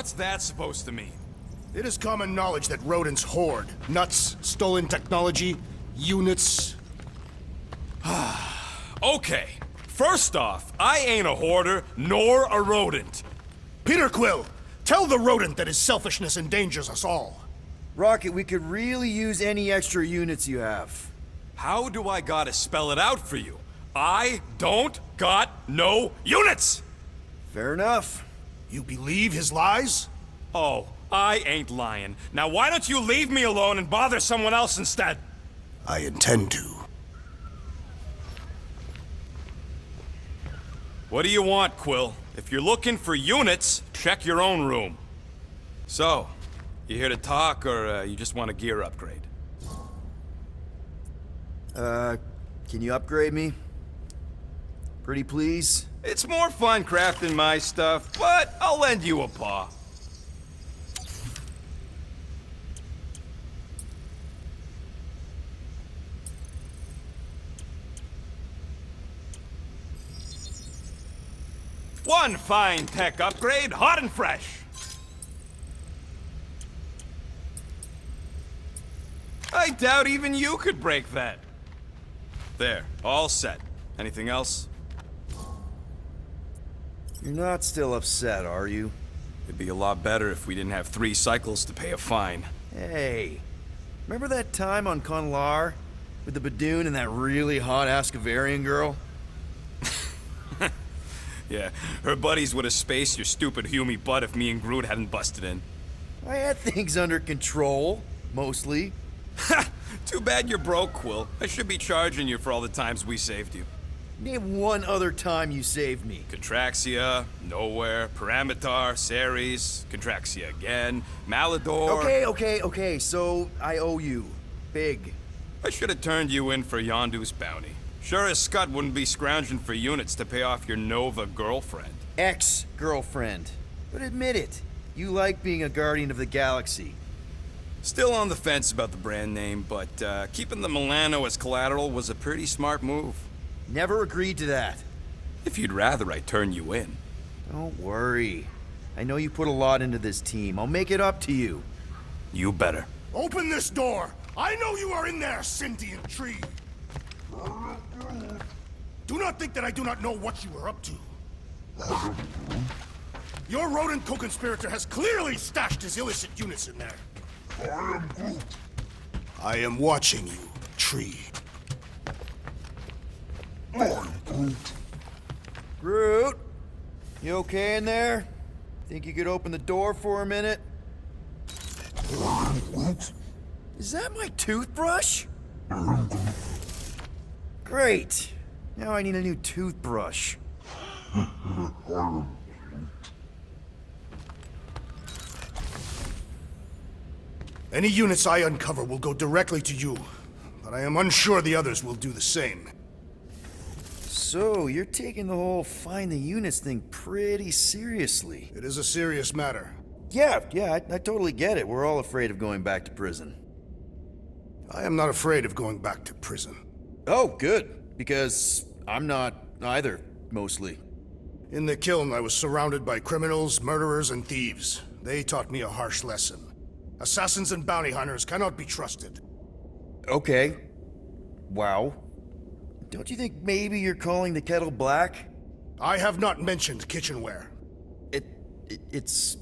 What's that supposed to mean? It is common knowledge that rodents hoard nuts, stolen technology, units. Okay. First off, I ain't a hoarder, nor a rodent. Peter Quill, tell the rodent that his selfishness endangers us all. Rocket, we could really use any extra units you have. How do I gotta spell it out for you? I don't got no units! Fair enough. You believe his lies? Oh, I ain't lying. Now why don't you leave me alone and bother someone else instead? I intend to. What do you want, Quill? If you're looking for units, check your own room. So, you here to talk, or you just want a gear upgrade? Can you upgrade me? Pretty please? It's more fun crafting my stuff, but I'll lend you a paw. One fine tech upgrade, hot and fresh. I doubt even you could break that. There, all set. Anything else? You're not still upset, are you? It'd be a lot better if we didn't have 3 cycles to pay a fine. Hey, remember that time on Conlar? With the Badoon and that really hot Ascavarian girl? Yeah, her buddies would have spaced your stupid Hume butt if me and Groot hadn't busted in. I had things under control, mostly. Ha! Too bad you're broke, Quill. I should be charging you for all the times we saved you. Name one other time you saved me. Contraxia, Nowhere, Paramitar, Ceres, Contraxia again, Malador... Okay, so I owe you. Big. I should have turned you in for Yondu's bounty. Sure as Scott wouldn't be scrounging for units to pay off your Nova girlfriend. Ex-girlfriend. But admit it, you like being a Guardian of the Galaxy. Still on the fence about the brand name, but keeping the Milano as collateral was a pretty smart move. Never agreed to that. If you'd rather I turn you in. Don't worry. I know you put a lot into this team. I'll make it up to you. You better. Open this door! I know you are in there, sentient tree! Do not think that I do not know what you are up to. Your rodent co-conspirator has clearly stashed his illicit units in there. I am watching you, tree. Groot, you okay in there? Think you could open the door for a minute? Is that my toothbrush? Great. Now I need a new toothbrush. Any units I uncover will go directly to you, but I am unsure the others will do the same. So, you're taking the whole find the units thing pretty seriously. It is a serious matter. Yeah, I totally get it. We're all afraid of going back to prison. I am not afraid of going back to prison. Oh, good. Because I'm not either, mostly. In the kiln, I was surrounded by criminals, murderers, and thieves. They taught me a harsh lesson. Assassins and bounty hunters cannot be trusted. Okay. Wow. Don't you think maybe you're calling the kettle black? I have not mentioned kitchenware. It's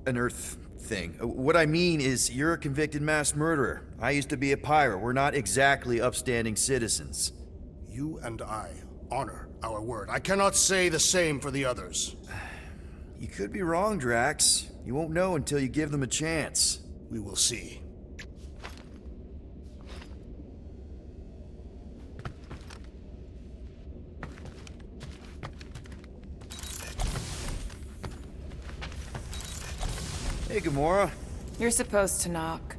an Earth thing. What I mean is, you're a convicted mass murderer. I used to be a pirate. We're not exactly upstanding citizens. You and I honor our word. I cannot say the same for the others. You could be wrong, Drax. You won't know until you give them a chance. We will see. Hey, Gamora. You're supposed to knock.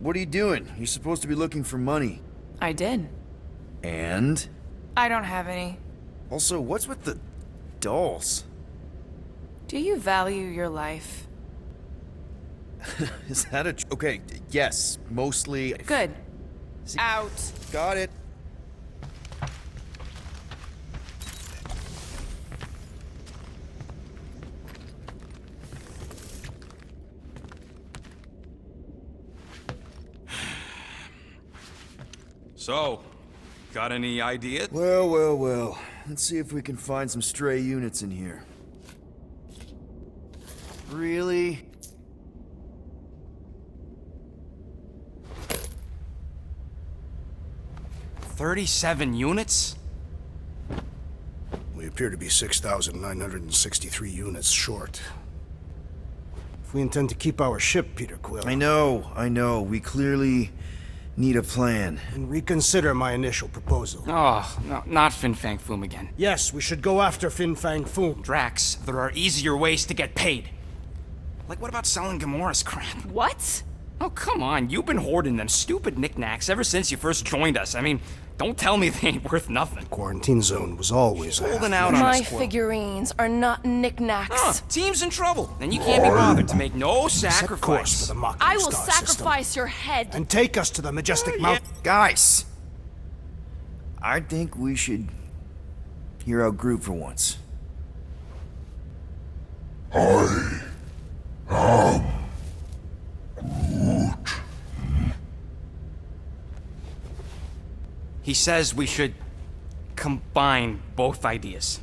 What are you doing? You're supposed to be looking for money. I did. And? I don't have any. Also, what's with the dolls? Do you value your life? Is that a... Okay, yes, mostly... Good. See, Out. got it. So, got any ideas? Well, well, well. Let's see if we can find some stray units in here. Really? $37 units? We appear to be 6,963 units short. If we intend to keep our ship, Peter Quill, I know. We clearly need a plan. and reconsider my initial proposal. Oh, no, not Fin Fang Foom again. Yes, we should go after Fin Fang Foom. Drax, there are easier ways to get paid. Like, what about selling Gamora's crap? What? Oh, come on, you've been hoarding them stupid knickknacks ever since you first joined us. I mean, don't tell me they ain't worth nothing. Quarantine zone was always a Holding half- out on My us, Quill. figurines are not knickknacks. Team's in trouble, and you can't be bothered to make no Set course for sacrifice. the Mocking I will Star system, sacrifice your head. and take us to the majestic mount. Guys! I think we should hear out Groot for once. He says we should combine both ideas.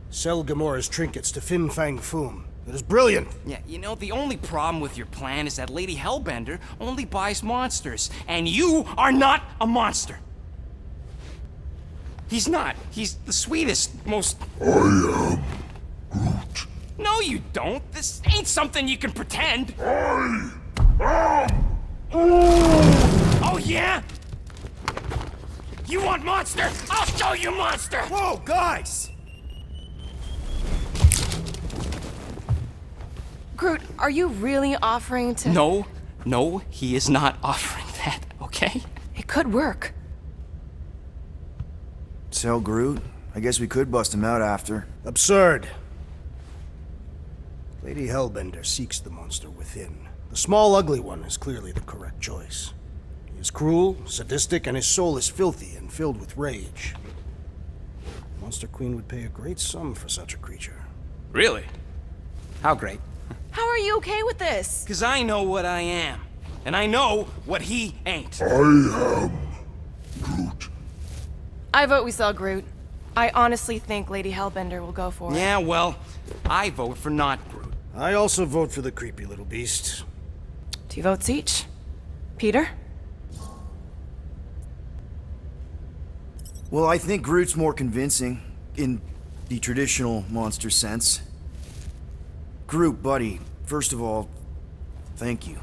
Sell Gamora's trinkets to Fin Fang Foom. It is brilliant. Yeah, you know, the only problem with your plan is that Lady Hellbender only buys monsters, and you are not a monster. He's not. He's the sweetest, most... I am Groot. No, you don't. This ain't something you can pretend. Oh, yeah? You want monster? I'll show you monster! Whoa, guys! Groot, are you really offering to... No, he is not offering that, okay? It could work. Sell Groot? I guess we could bust him out after. Absurd. Lady Hellbender seeks the monster within. The small, ugly one is clearly the correct choice. He is cruel, sadistic, and his soul is filthy and filled with rage. Monster Queen would pay a great sum for such a creature. Really? How great? How are you okay with this? Because I know what I am. And I know what he ain't. I vote we sell Groot. I honestly think Lady Hellbender will go for it. Yeah, well, I vote for not Groot. I also vote for the creepy little beast. 2 votes each. Peter? Well, I think Groot's more convincing, in the traditional monster sense. Groot, buddy, first of all, thank you.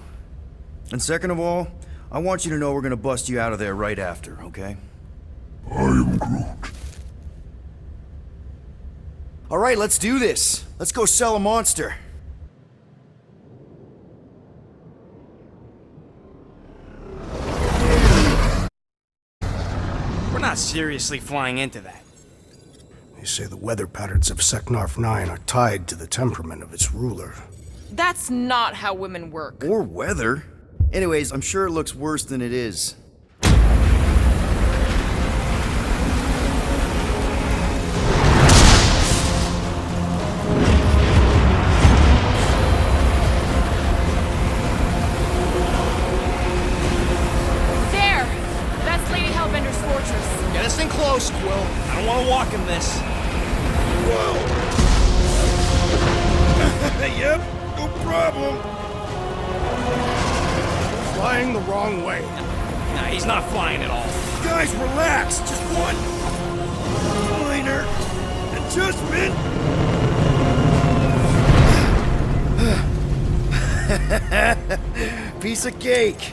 And second of all, I want you to know we're gonna bust you out of there right after, okay? I am Groot. All right, let's do this. Let's go sell a monster. We're not seriously flying into that. They say the weather patterns of Seknarf 9 are tied to the temperament of its ruler. That's not how women work. Or weather. Anyways, I'm sure it looks worse than it is. There! That's Lady Hellbender's fortress. Get us in close, Quill. I don't want to walk in this. Yep, no problem. Flying the wrong way. Nah, he's not flying at all. Guys, relax. Just one minor adjustment. Piece of cake.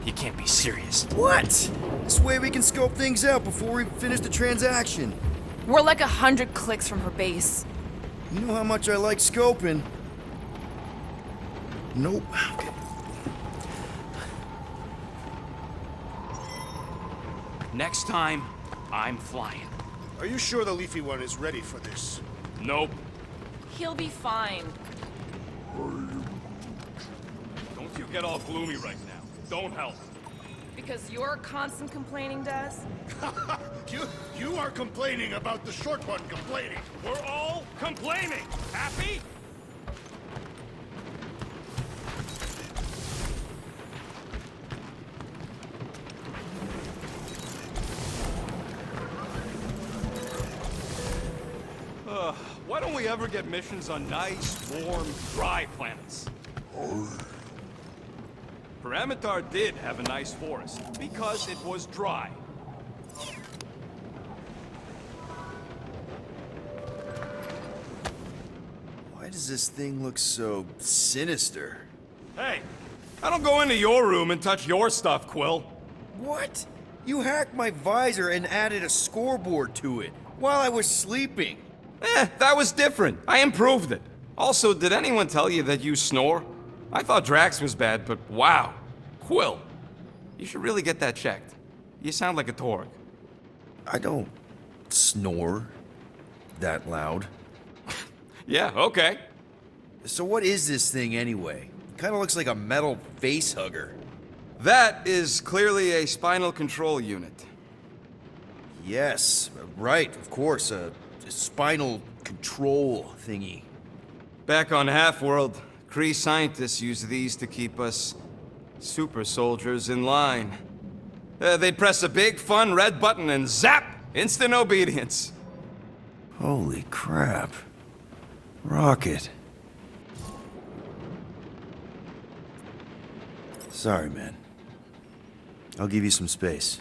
You can't be serious. What? This way we can scope things out before we finish the transaction. We're like 100 clicks from her base. You know how much I like scoping. Nope. Okay. Next time, I'm flying. Are you sure the Leafy One is ready for this? Nope. He'll be fine. Don't you get all gloomy right now. Don't help. Because your constant complaining does? You are complaining about the short one complaining. We're all complaining. Happy? only ever get missions on nice, warm, dry planets. Parameter did have a nice forest, because it was dry. Why does this thing look so sinister? Hey, I don't go into your room and touch your stuff, Quill. What? You hacked my visor and added a scoreboard to it while I was sleeping. That was different. I improved it. Also, did anyone tell you that you snore? I thought Drax was bad, but wow. Quill, you should really get that checked. You sound like a Torg. I don't snore that loud. Yeah, okay. So what is this thing anyway? Kind of looks like a metal face hugger. That is clearly a spinal control unit. Yes, right, of course, a spinal control thingy. Back on Half-World, Kree scientists use these to keep us super soldiers in line. They'd press a big, fun red button and zap! Instant obedience. Holy crap. Rocket. Sorry, man. I'll give you some space.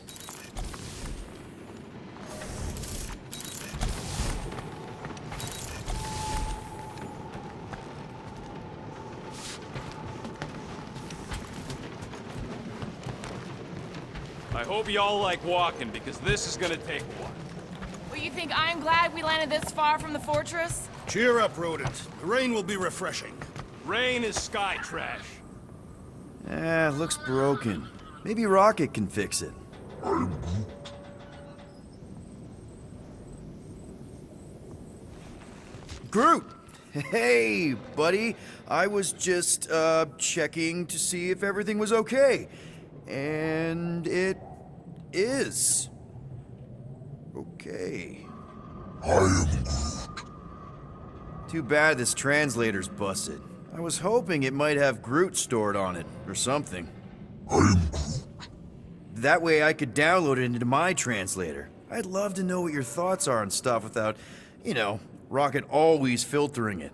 I hope y'all like walking, because this is gonna take a while. Well, you think I'm glad we landed this far from the fortress? Cheer up, rodent. The rain will be refreshing. Rain is sky trash. Looks broken. Maybe Rocket can fix it. Groot! Hey, buddy. I was just, checking to see if everything was okay. And it is. Okay. Too bad this translator's busted. I was hoping it might have Groot stored on it, or something. That way I could download it into my translator. I'd love to know what your thoughts are on stuff without, you know, Rocket always filtering it.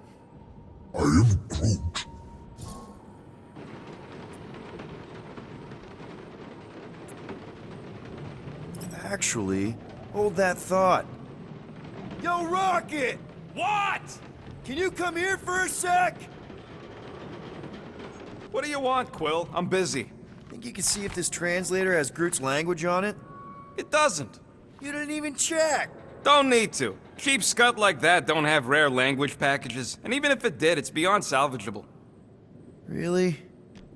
Actually, hold that thought. Yo, Rocket! What? Can you come here for a sec? What do you want, Quill? I'm busy. Think you can see if this translator has Groot's language on it? It doesn't. You didn't even check! Don't need to. Cheap scut like that don't have rare language packages, and even if it did, it's beyond salvageable. Really?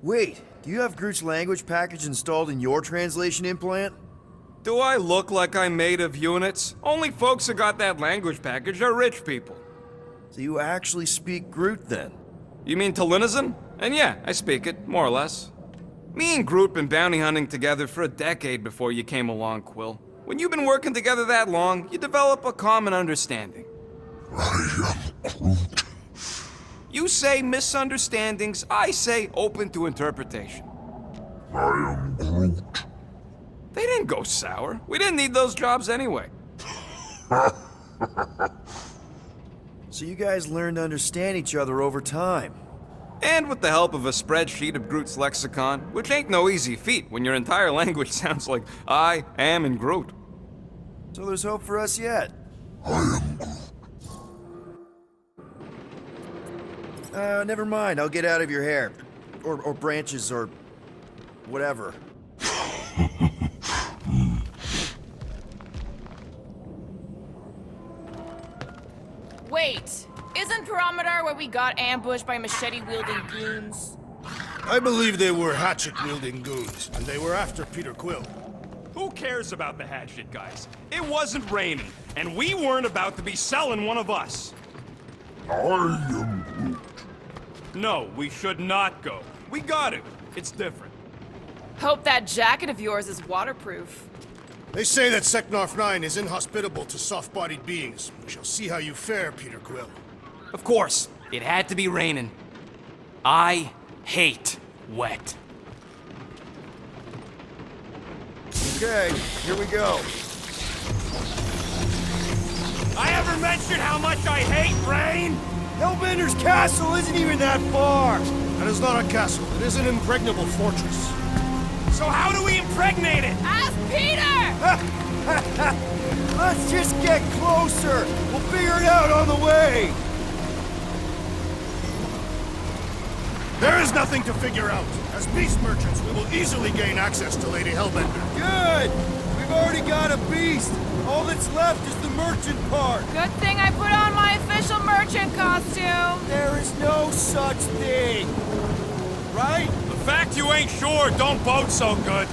Wait, do you have Groot's language package installed in your translation implant? Do I look like I'm made of units? Only folks who got that language package are rich people. So you actually speak Groot then? You mean Talinisan? And yeah, I speak it, more or less. Me and Groot been bounty hunting together for a decade before you came along, Quill. When you've been working together that long, you develop a common understanding. You say misunderstandings, I say open to interpretation. They didn't go sour. We didn't need those jobs anyway. So you guys learned to understand each other over time. And with the help of a spreadsheet of Groot's lexicon, which ain't no easy feat when your entire language sounds like I am and Groot. So there's hope for us yet. Never mind. I'll get out of your hair. Or branches, or whatever. Wait, isn't Parameter where we got ambushed by machete-wielding goons? I believe they were hatchet-wielding goons, and they were after Peter Quill. Who cares about the hatchet, guys? It wasn't raining, and we weren't about to be selling one of us. No, we should not go. We got it. It's different. Hope that jacket of yours is waterproof. They say that Seknarf 9 is inhospitable to soft-bodied beings. We shall see how you fare, Peter Quill. Of course, it had to be raining. I hate wet. Okay, here we go. I ever mention how much I hate rain? Hellbender's castle isn't even that far! That is not a castle. It is an impregnable fortress. So how do we impregnate it? Ask Peter! Let's just get closer! We'll figure it out on the way! There is nothing to figure out. As beast merchants, we will easily gain access to Lady Hellbender. Good! We've already got a beast! All that's left is the merchant part! Good thing I put on my official merchant costume. There is no such thing! Right? The fact you ain't sure don't bode so good.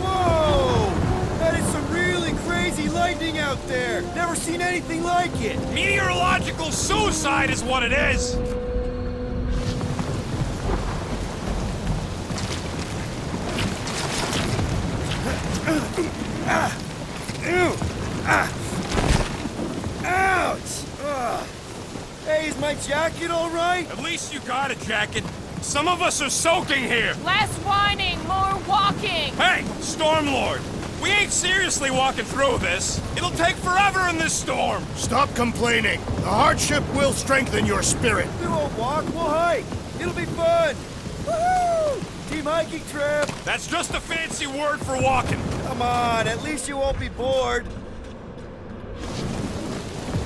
Whoa! That is some really crazy lightning out there! Never seen anything like it! Meteorological suicide is what it is. Ouch! Ugh. Hey, is my jacket all right? At least you got a jacket. Some of us are soaking here. Less whining, more walking. Hey, Stormlord, we ain't seriously walking through this. It'll take forever in this storm. Stop complaining. The hardship will strengthen your spirit. We won't walk, we'll hike. It'll be fun. Woohoo! Team hiking trip. That's just a fancy word for walking. Come on, at least you won't be bored.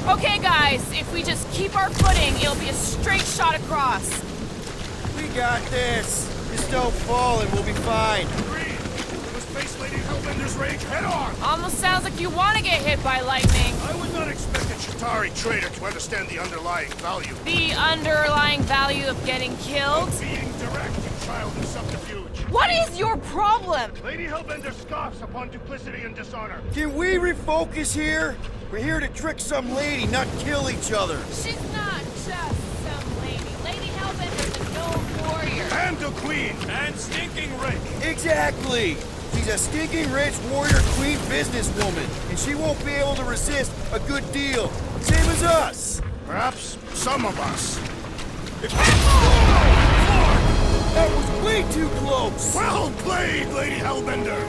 Okay, guys, if we just keep our footing, it'll be a straight shot across. We got this. Just don't fall and we'll be fine. Agreed. We must face Lady Hellbender's rage head on. Almost sounds like you want to get hit by lightning. I would not expect a Chitauri trader to understand the underlying value. The underlying value of getting killed? Being direct, you child of subterfuge. What is your problem? Lady Hellbender scoffs upon duplicity and dishonor. Can we refocus here? We're here to trick some lady, not kill each other. She's not just some lady. Lady Hellbender's a known warrior. And a queen. And stinking rich. Exactly. She's a stinking rich warrior queen businesswoman, and she won't be able to resist a good deal. Same as us. Perhaps some of us. That was way too close. Well played, Lady Hellbender.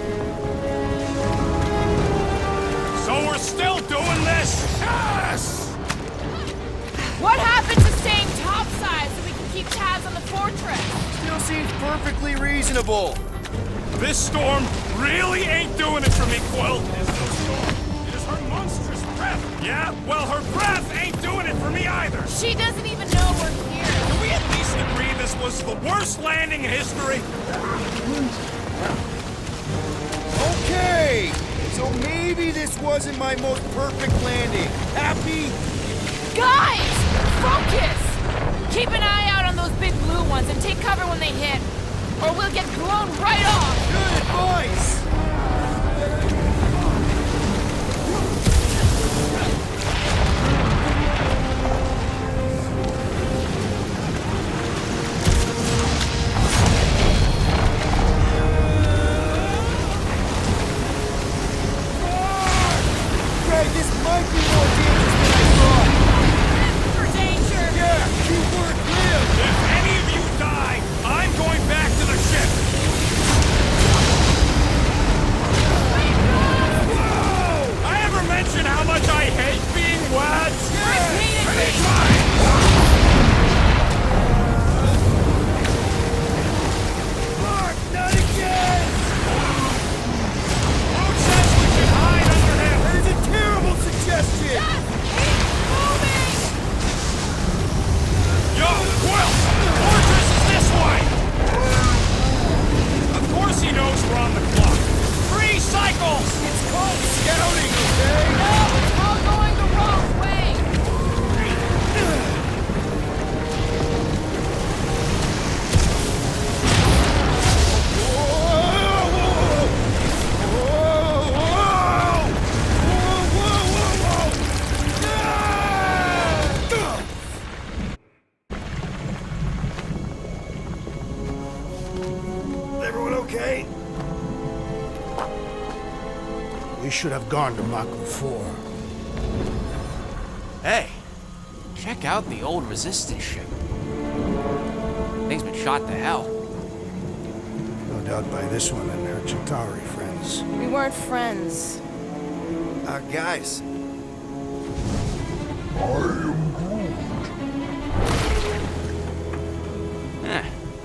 So we're still doing this? Yes! What happened to staying topside so we can keep tabs on the fortress? Still seems perfectly reasonable. This storm really ain't doing it for me, Quill. It is no storm. It is her monstrous breath. Yeah, well, her breath ain't doing it for me either. She doesn't even know we're here. Can we at least agree this was the worst landing in history? Okay, so maybe this wasn't my most perfect landing. Happy? Guys! Focus! Keep an eye out on those big blue ones and take cover when they hit. Or we'll get blown right off! Good advice! Greg, this might be more dangerous than I thought. Live for danger! Yeah, keyword live! If any of you die, I'm going back to the ship. Whoa! I ever mention how much I hate being wet? Repeatedly! Mark, not again! Who says we should hide under him? That is a terrible suggestion! Keep moving! Yo, Quill! Fortress is this way! Of course he knows we're on the clock. 3 cycles! It's called scouting, okay? No, it's all going the wrong way! Everyone okay? We should have gone to Mako 4. Hey, check out the old resistance ship. Thing's been shot to hell. No doubt by this one and their Chitauri friends. was. We weren't friends. Guys.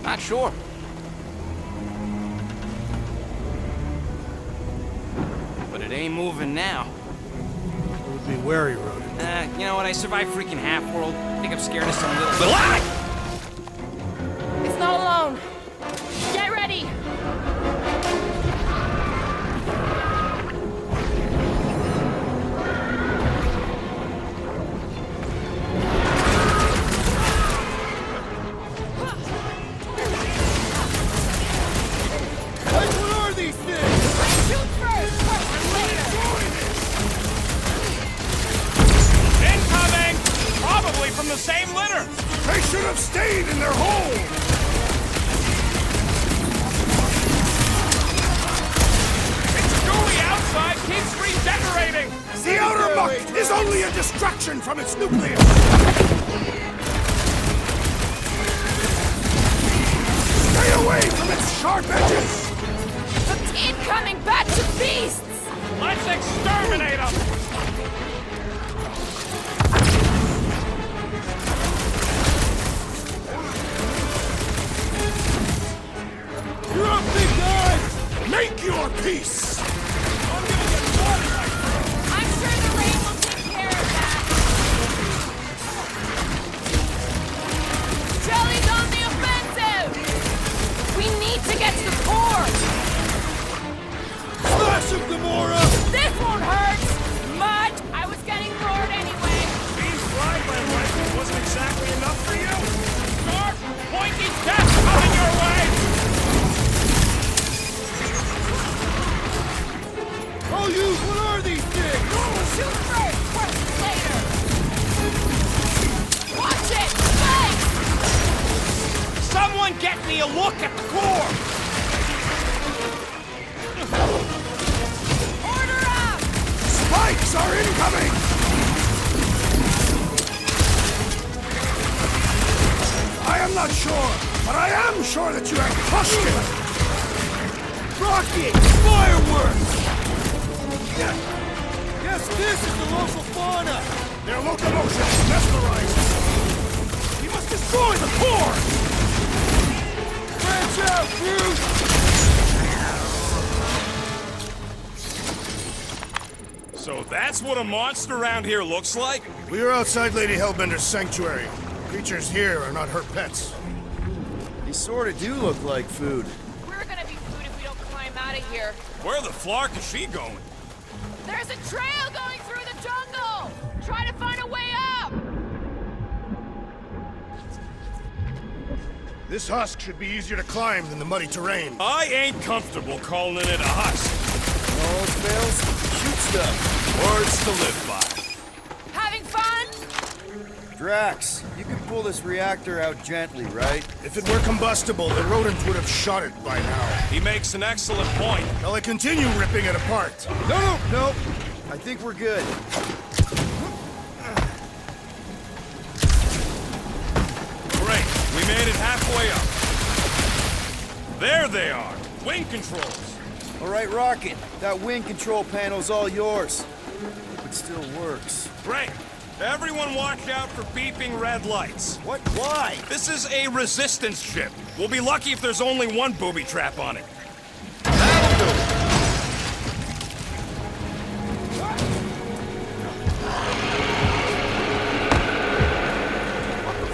Not sure. But it ain't moving now. Would be wary, Rodent. You know what? I survived freaking Half-World. I think I'm scared of some little... It's not alone. Get ready! Incoming! Probably from the same litter! They should have stayed in their hole! It's gooey outside keeps regenerating! The outer muck is only a distraction from its nucleus! Stay away from its sharp edges! Incoming batch of beasts! Let's exterminate them! You're up, big guy! Make your peace! I'm sure the rain will take care of that. Jelly's on the offensive! We need to get to the core! Slash him, Gamora! This won't hurt! Much! I was getting bored anyway! These flyland rifles wasn't exactly enough for you? Sharp, pointy death coming your way! Oh, you! What are these things? Shoot first! Work later! Watch it! Thanks! Someone get me a look at the core! Order up! Spikes are incoming! I am not sure, but I am sure that you have crushed it! Rocket! Fireworks! Yes, this is the local fauna! Their locomotion is mesmerizing! We must destroy the core! Branch out, Bruce! So that's what a monster around here looks like? We are outside Lady Hellbender's sanctuary. Creatures here are not her pets. They sort of do look like food. We're gonna be food if we don't climb out of here. Where the flark is she going? There's a trail going through the jungle! Try to find a way up! This husk should be easier to climb than the muddy terrain. I ain't comfortable calling it a husk. All else fails, shoot stuff. Words to live by. Having fun? Drax, you can pull this reactor out gently, right? If it were combustible, the rodent would have shot it by now. He makes an excellent point. Shall I continue ripping it apart? No. I think we're good. Great. We made it halfway up. There they are. Wing controls. All right, Rocket. That wing control panel's all yours. Hope it still works. Great. Everyone watch out for beeping red lights. What? Why? This is a resistance ship. We'll be lucky if there's only one booby trap on it.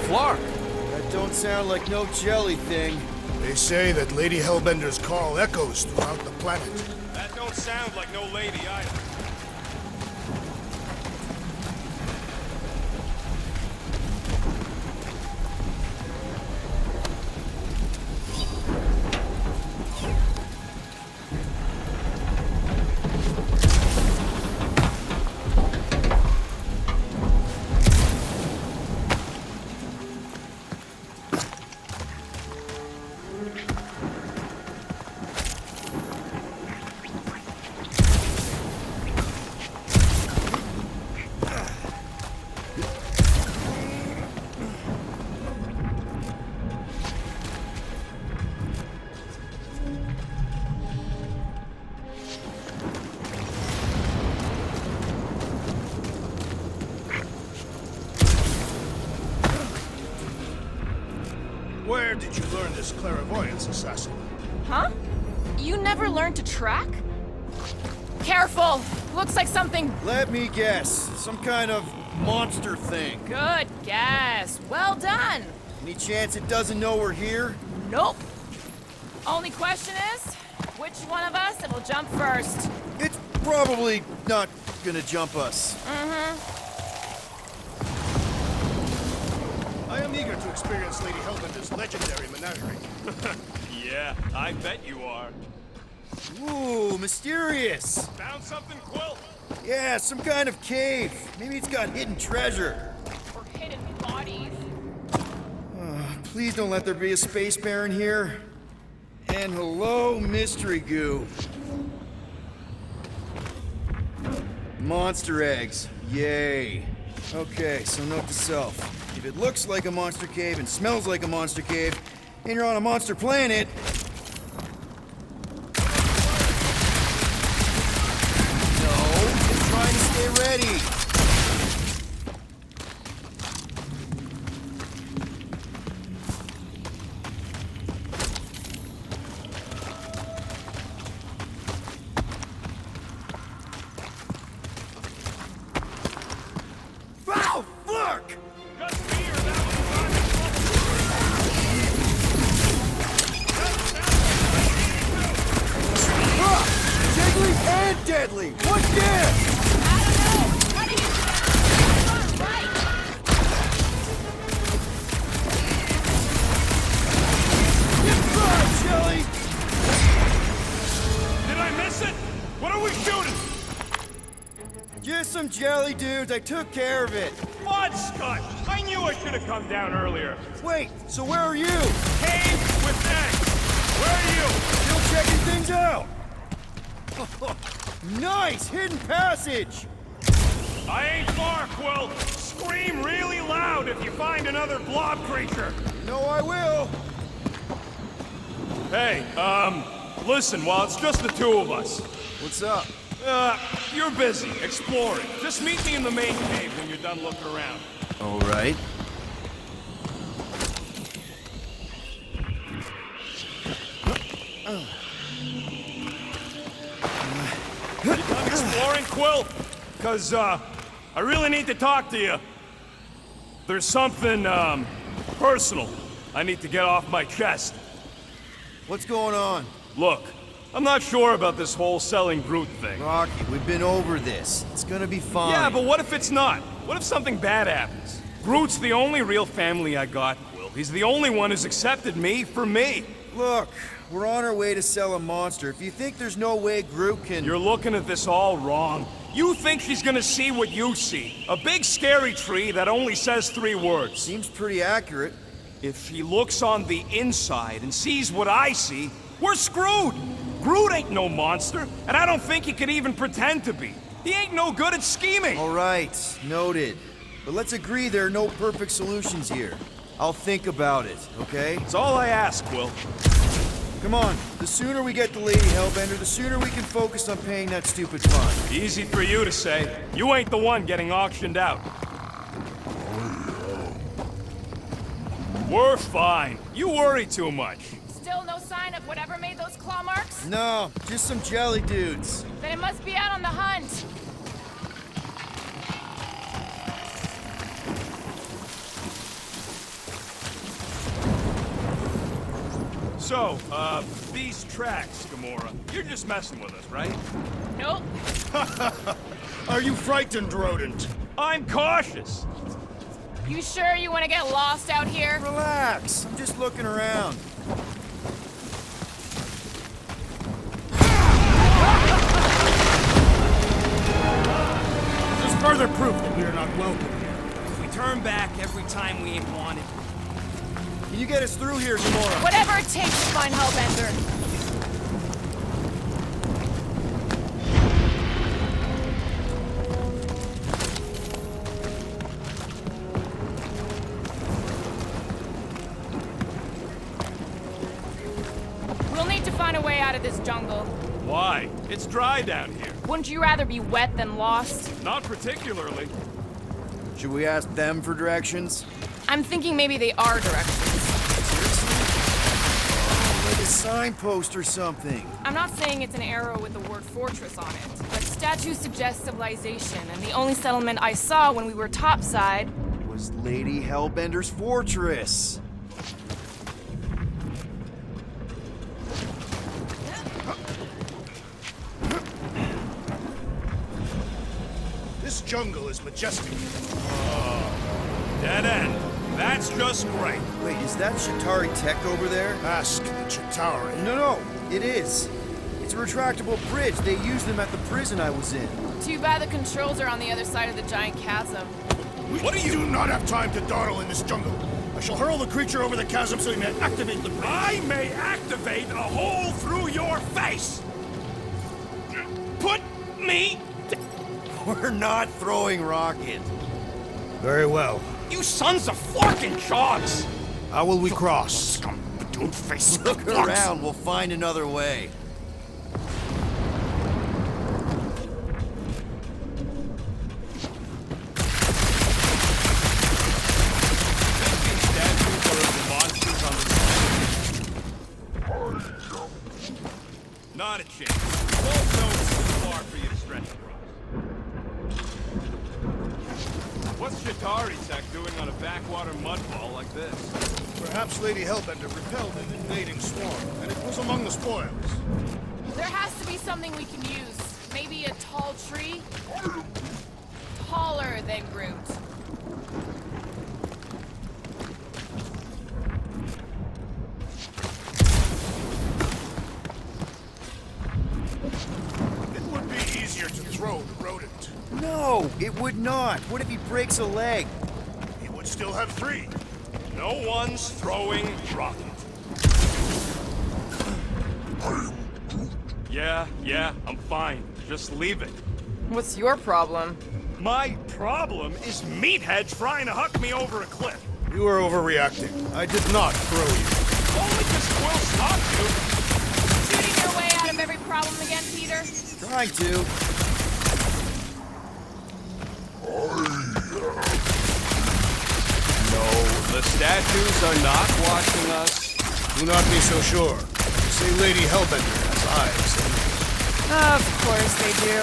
Flark. That don't sound like no jelly thing. They say that Lady Hellbender's call echoes throughout the planet. That don't sound like no lady either. you learn this clairvoyance, assassin? Huh? You never learned to track? Careful! Looks like something... Let me guess. Some kind of monster thing. Good guess. Well done. Any chance it doesn't know we're here? Nope. Only question is, which one of us will jump first? It's probably not gonna jump us. I am eager to experience Lady Hellbender's legendary menagerie. Yeah, I bet you are. Ooh, mysterious. Found something, Quill? Yeah, some kind of cave. Maybe it's got hidden treasure. Or hidden bodies? Please don't let there be a space baron here. And hello, mystery goo. Monster eggs. Yay. Okay, so note to self. If it looks like a monster cave and smells like a monster cave, and you're on a monster planet... No, just trying to stay ready. Wow, look! Deadly and deadly! What gives? I don't know! How do you... Right! Get by, Shelly! Did I miss it? What are we shooting? Just some jelly dudes, I took care of it. Fudge Scott! I knew I should have come down earlier. Wait, so where are you? Cave with eggs! Where are you? Still checking things out! Nice! Hidden passage! I ain't far, Quill. Scream really loud if you find another blob creature. No, I will! Hey, listen, while it's just the two of us. What's up? You're busy, exploring. Just meet me in the main cave when you're done looking around. All right. Done exploring, Quill? Cause, I really need to talk to you. There's something, personal I need to get off my chest. What's going on? Look, I'm not sure about this whole selling Groot thing. Rocky, we've been over this. It's gonna be fine. Yeah, but what if it's not? What if something bad happens? Groot's the only real family I got, Quill. He's the only one who's accepted me for me. Look, we're on our way to sell a monster. If you think there's no way Groot can... You're looking at this all wrong. You think she's gonna see what you see. A big scary tree that only says 3 words. Seems pretty accurate. If she looks on the inside and sees what I see, we're screwed! Groot ain't no monster, and I don't think he could even pretend to be. He ain't no good at scheming! All right, noted. But let's agree there are no perfect solutions here. I'll think about it, okay? That's all I ask, Will. Come on, the sooner we get to Lady Hellbender, the sooner we can focus on paying that stupid fine. Easy for you to say. You ain't the one getting auctioned out. We're fine. You worry too much. Still no sign of whatever made those claw marks? No, just some jelly dudes. Then it must be out on the hunt. So, these tracks, Gamora, you're just messing with us, right? Nope. Are you frightened, rodent? I'm cautious. You sure you want to get lost out here? Relax, I'm just looking around. This is further proof that we are not welcome here. We turn back every time we ain't wanted. Can you get us through here, Gamora? Whatever it takes to find Hellbender. We'll need to find a way out of this jungle. Why? It's dry down here. Wouldn't you rather be wet than lost? Not particularly. Should we ask them for directions? I'm thinking maybe they are directions. signpost or something. I'm not saying it's an arrow with the word fortress on it, but statues suggest civilization, and the only settlement I saw when we were topside... Was Lady Hellbender's fortress. This jungle is majestic. Dead end. That's just great. Wait, is that Shatari tech over there? Ask the Chitauri. No, it is. It's a retractable bridge. They used them at the prison I was in. Too bad the controls are on the other side of the giant chasm. What do you do not have time to dawdle in this jungle? I shall hurl the creature over the chasm so he may activate the bridge. I may activate a hole through your face. Put me. We're not throwing rocket. Very well. You sons of forking chogs. How will we cross? Scum, don't face. Look around. We'll find another way. Not a chance. Both zones too far for you to stretch across. What's Shatari tech doing on a backwater mudfall like this? Perhaps Lady Hellbender repelled an invading swarm, and it was among the spoils. There has to be something we can use. Maybe a tall tree? Taller than Groot. It would be easier to throw the rodent. No, it would not. What if he breaks a leg? He would still have 3. No one's throwing rocket. Yeah, I'm fine. Just leave it. What's your problem? My problem is meatheads trying to huck me over a cliff. You are overreacting. I did not throw you. Only because Quill stopped you. Shooting your way out of every problem again, Peter? Trying to. No, the statues are not watching us. Do not be so sure. You say Lady Hellbender has eyes. Of course they do.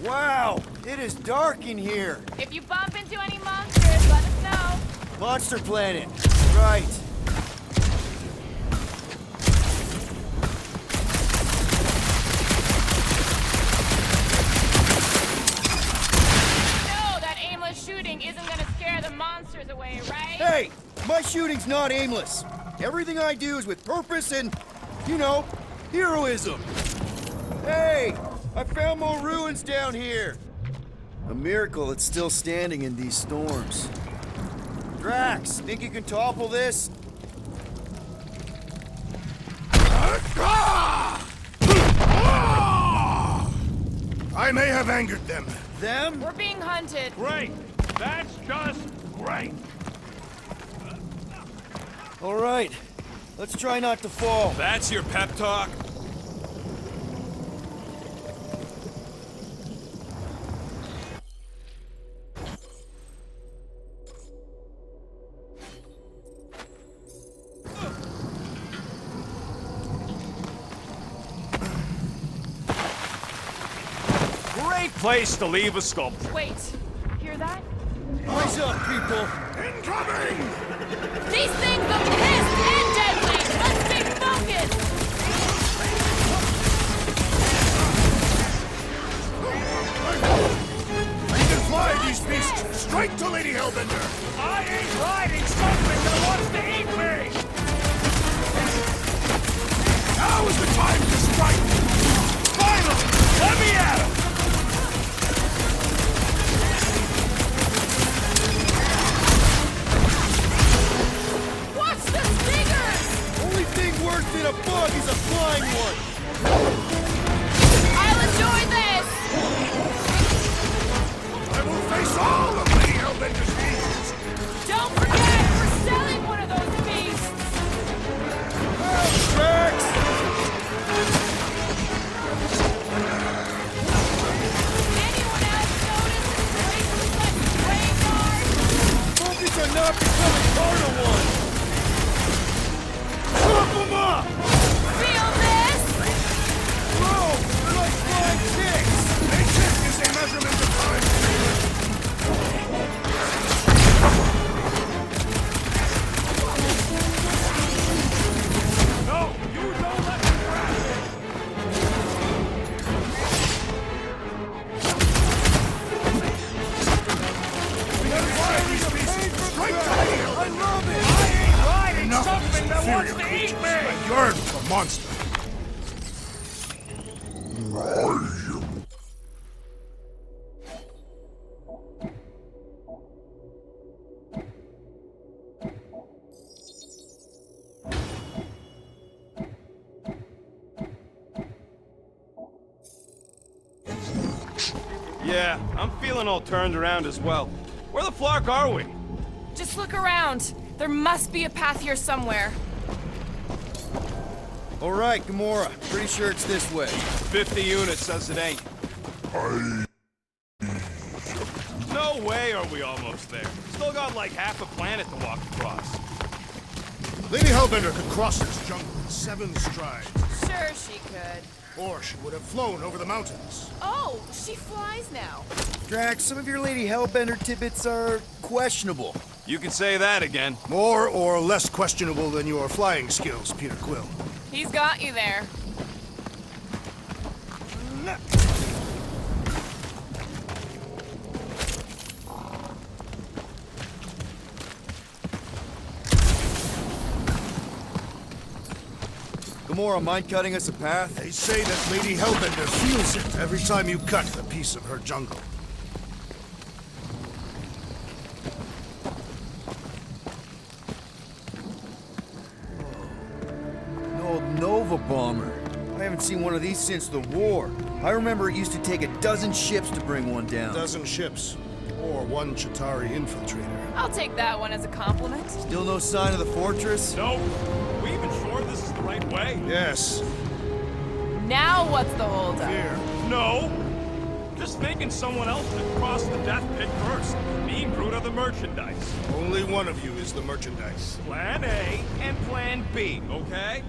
Wow, it is dark in here. If you bump into any monsters, let us know. Monster Planet. Right. No, that aimless shooting isn't gonna scare the monsters away, right? Hey, my shooting's not aimless. Everything I do is with purpose and, you know, heroism. Hey, I found more ruins down here. A miracle it's still standing in these storms. Drax, think you can topple this? I may have angered them. Them? We're being hunted. Great. That's just great. All right, let's try not to fall. That's your pep talk? Great place to leave a sculpture. Wait, hear that? Rise up, people. Incoming! These things are pissed and deadly! Let's stay focused! I can fly these beasts straight to Lady Hellbender! I ain't riding something that wants to eat me! Now is the time to strike! Finally! Let me at him! Watch the stingers! Only thing worse than a bug is a flying one. I'll enjoy this! I will face all of Lady Hellbender's beasts! Don't forget, we're selling one of those beasts! wants inferior to eat creatures. me! I yearn for monster. Yeah, I'm feeling all turned around as well. Where the flark are we? Just look around. There must be a path here somewhere. All right, Gamora. Pretty sure it's this way. 50 units says it ain't. No way are we almost there. Still got like half a planet to walk across. Lady Hellbender could cross this jungle in 7 strides. Sure she could. Or she would have flown over the mountains. Oh, she flies now. Drax, some of your Lady Hellbender tidbits are questionable. You can say that again. More or less questionable than your flying skills, Peter Quill. He's got you there. Gamora, mind cutting us a path? They say that Lady Hellbender feels it every time you cut a piece of her jungle. An old Nova bomber. I haven't seen one of these since the war. I remember it used to take a dozen ships to bring one down. 12 ships. Or 1 Chitauri infiltrator. I'll take that one as a compliment. Still no sign of the fortress? No. Are we even sure this is the right way? Yes. Now what's the holdup? Here. No. Just thinking someone else should cross the death pit first. Me and Groot are the merchandise. Only one of you is the merchandise. Plan A and Plan B, okay?